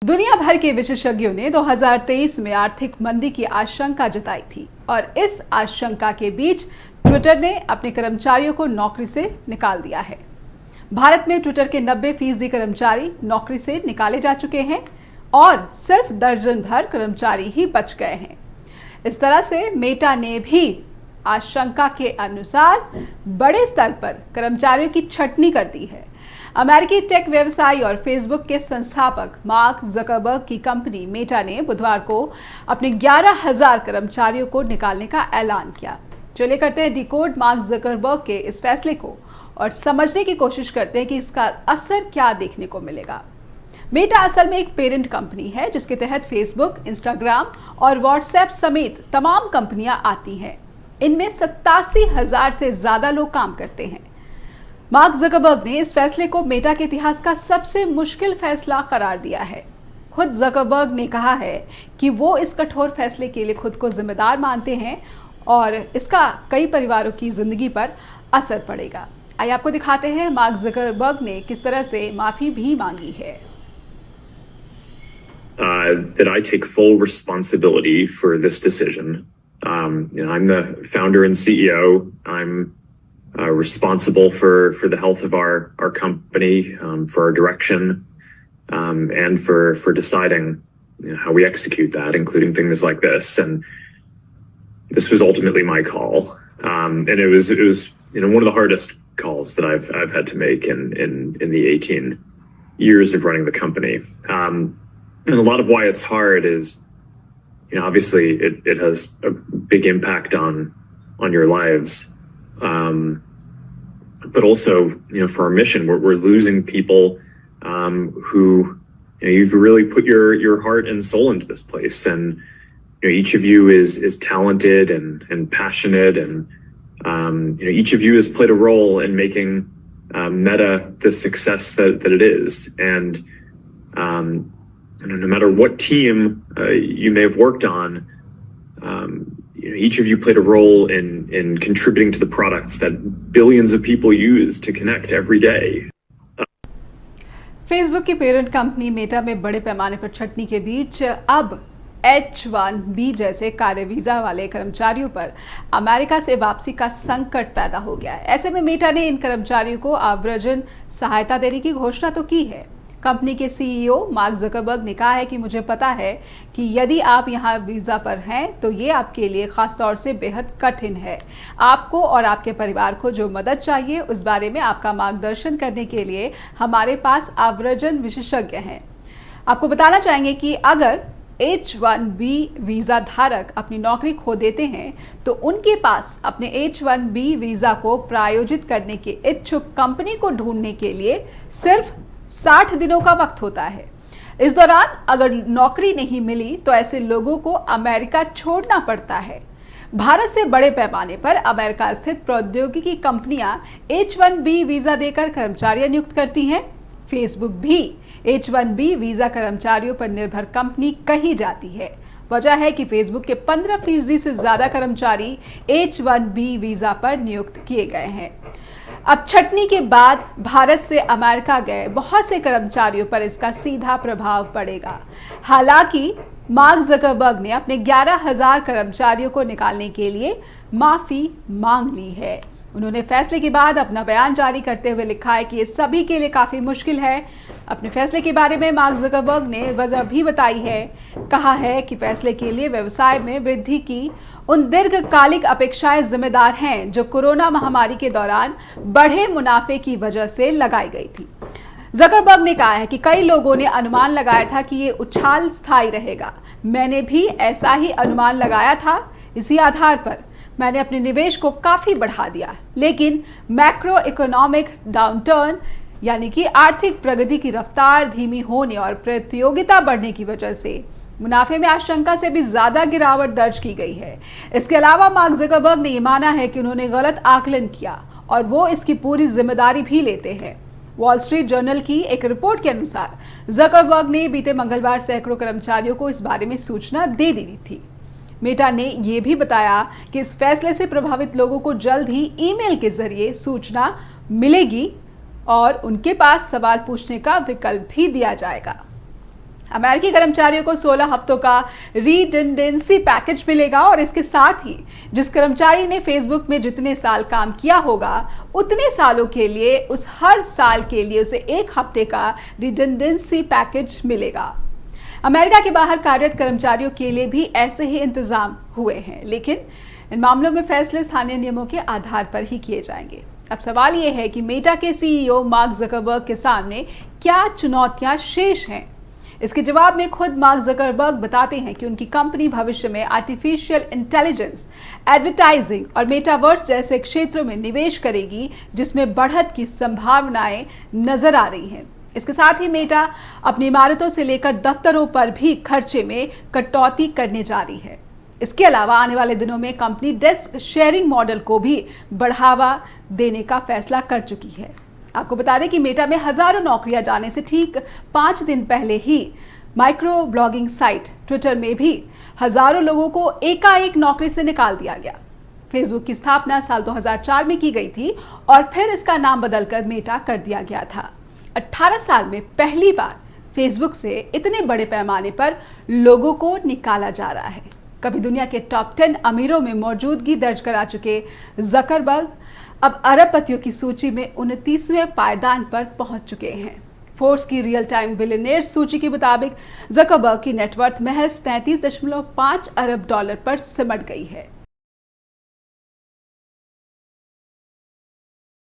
दुनिया भर के विशेषज्ञों ने 2023 में आर्थिक मंदी की आशंका जताई थी और इस आशंका के बीच ट्विटर ने अपने कर्मचारियों को नौकरी से निकाल दिया है। भारत में ट्विटर के 90% कर्मचारी नौकरी से निकाले जा चुके हैं और सिर्फ दर्जन भर कर्मचारी ही बच गए हैं। इस तरह से मेटा ने भी आशंका के अनुसार बड़े स्तर पर कर्मचारियों की छटनी कर दी है। अमेरिकी टेक व्यवसायी और फेसबुक के संस्थापक मार्क जकरबर्ग की कंपनी मेटा ने बुधवार को अपने 11,000 कर्मचारियों को निकालने का ऐलान किया। चलिए करते हैं डिकोड मार्क जकरबर्ग के इस फैसले को और समझने की कोशिश करते हैं कि इसका असर क्या देखने को मिलेगा। मेटा असल में एक पेरेंट कंपनी है जिसके तहत फेसबुक, इंस्टाग्राम और व्हाट्सएप समेत तमाम कंपनियां आती हैं। इनमें 87,000 से ज्यादा लोग काम करते हैं। मार्क जकरबर्ग ने इस फैसले को मेटा के इतिहास का सबसे मुश्किल फैसला करार दिया है। खुद जकरबर्ग ने कहा है कि वो इस कठोर फैसले के लिए खुद को जिम्मेदार मानते हैं और इसका कई परिवारों की जिंदगी पर असर पड़ेगा। आइए आपको दिखाते हैं मार्क जकरबर्ग ने किस तरह से माफी भी मांगी है। That I take full responsibility for this decision. I'm the founder and CEO. I'm responsible for the health of our company, for our direction, and for deciding how we execute that, including things like this. And this was ultimately my call, and it was one of the hardest calls that I've had to make in the 18 years of running the company. And a lot of why it's hard is, obviously it has a big impact on your lives. But also, for our mission, we're losing people who you've really put your heart and soul into this place, and each of you is talented and passionate, and each of you has played a role in making Meta the success that it is. And no matter what team you may have worked on, each of you played a role in contributing to the products that billions of people use to connect every day. Facebook की parent company Meta में बड़े पैमाने पर छटनी के बीच अब H1B जैसे कार्य वीजा वाले कर्मचारियों पर अमेरिका से वापसी का संकट पैदा हो गया है। ऐसे में मेटा ने इन कर्मचारियों को आव्रजन सहायता देने की घोषणा तो की है। कंपनी के सीईओ मार्क जकरबर्ग ने कहा है कि मुझे पता है कि यदि आप यहाँ वीज़ा पर हैं तो ये आपके लिए खास तौर से बेहद कठिन है। आपको और आपके परिवार को जो मदद चाहिए उस बारे में आपका मार्गदर्शन करने के लिए हमारे पास आव्रजन विशेषज्ञ हैं। आपको बताना चाहेंगे कि अगर H1B वीज़ा धारक अपनी नौकरी खो देते हैं तो उनके पास अपने H1B वीज़ा को प्रायोजित करने के इच्छुक कंपनी को ढूंढने के लिए सिर्फ 60 दिनों का वक्त होता है। इस दौरान अगर नौकरी नहीं मिली तो ऐसे लोगों को अमेरिका छोड़ना पड़ता है। भारत से बड़े पैमाने पर अमेरिका स्थित प्रौद्योगिकी कंपनियां H1B वीजा देकर कर्मचारी नियुक्त करती हैं। फेसबुक भी H1B वीजा कर्मचारियों पर निर्भर कंपनी कही जाती है। वजह है कि फेसबुक के 15% से ज्यादा कर्मचारी H1B वीजा पर नियुक्त किए गए हैं। अब छटनी के बाद भारत से अमेरिका गए बहुत से कर्मचारियों पर इसका सीधा प्रभाव पड़ेगा। हालांकि मार्क जकरबर्ग ने अपने 11,000 कर्मचारियों को निकालने के लिए माफी मांग ली है। उन्होंने फैसले के बाद अपना बयान जारी करते हुए लिखा है कि ये सभी के लिए काफी मुश्किल है। अपने फैसले के बारे में मार्क जकरबर्ग ने वजह भी बताई है। कहा है कि फैसले के लिए व्यवसाय में वृद्धि की उन दीर्घकालिक अपेक्षाएं जिम्मेदार हैं जो कोरोना महामारी के दौरान बढ़े मुनाफे की वजह से लगाई गई थी। जकरबर्ग ने कहा है कि कई लोगों ने अनुमान लगाया था कि ये उछाल स्थायी रहेगा। मैंने भी ऐसा ही अनुमान लगाया था। इसी आधार पर मैंने अपने निवेश को काफी बढ़ा दिया, लेकिन मैक्रो इकोनॉमिक डाउनटर्न यानी कि आर्थिक प्रगति की रफ्तार धीमी होने और प्रतियोगिता बढ़ने की वजह से मुनाफे में आशंका से भी ज्यादा गिरावट दर्ज की गई है। इसके अलावा मार्क जकरबर्ग ने यह माना है कि उन्होंने गलत आकलन किया और वो इसकी पूरी जिम्मेदारी भी लेते हैं। वॉल स्ट्रीट जर्नल की एक रिपोर्ट के अनुसार जकरबर्ग ने बीते मंगलवार सैकड़ों कर्मचारियों को इस बारे में सूचना दे दी थी। मेटा ने यह भी बताया कि इस फैसले से प्रभावित लोगों को जल्द ही ईमेल के जरिए सूचना मिलेगी और उनके पास सवाल पूछने का विकल्प भी दिया जाएगा। अमेरिकी कर्मचारियों को 16 हफ्तों का रिडंडेंसी पैकेज मिलेगा और इसके साथ ही जिस कर्मचारी ने फेसबुक में जितने साल काम किया होगा उतने सालों के लिए उस हर साल के लिए उसे 1 हफ्ते का रिडंडेंसी पैकेज मिलेगा। अमेरिका के बाहर कार्यरत कर्मचारियों के लिए भी ऐसे ही इंतजाम हुए हैं, लेकिन इन मामलों में फैसले स्थानीय नियमों के आधार पर ही किए जाएंगे। अब सवाल यह है कि मेटा के सीईओ मार्क जकरबर्ग के सामने क्या चुनौतियां शेष हैं। इसके जवाब में खुद मार्क जकरबर्ग बताते हैं कि उनकी कंपनी भविष्य में आर्टिफिशियल इंटेलिजेंस, एडवर्टाइजिंग और मेटावर्स जैसे क्षेत्रों में निवेश करेगी, जिसमें बढ़त की संभावनाएं नजर आ रही हैं। इसके साथ ही मेटा अपनी इमारतों से लेकर दफ्तरों पर भी खर्चे में कटौती करने जा रही है। इसके अलावा आने वाले दिनों में कंपनी डेस्क शेयरिंग मॉडल को भी बढ़ावा देने का फैसला कर चुकी है। आपको बता दें कि मेटा में हजारों नौकरियां जाने से ठीक 5 दिन पहले ही माइक्रो ब्लॉगिंग साइट ट्विटर में भी हजारों लोगों को एकाएक नौकरी से निकाल दिया गया। फेसबुक की स्थापना साल 2004 में की गई थी और फिर इसका नाम बदलकर मेटा कर दिया गया था। 18 साल में पहली बार फेसबुक से इतने बड़े पैमाने पर लोगों को निकाला जा रहा है। कभी दुनिया के टॉप 10 अमीरों में मौजूदगी दर्ज करा चुके जकरबर्ग अब अरबपतियों की सूची में 29वें पायदान पर पहुंच चुके हैं। फोर्ब्स की रियल टाइम बिलियनियर्स सूची के मुताबिक जकरबर्ग की नेटवर्थ महज $33.5 अरब पर सिमट गई है।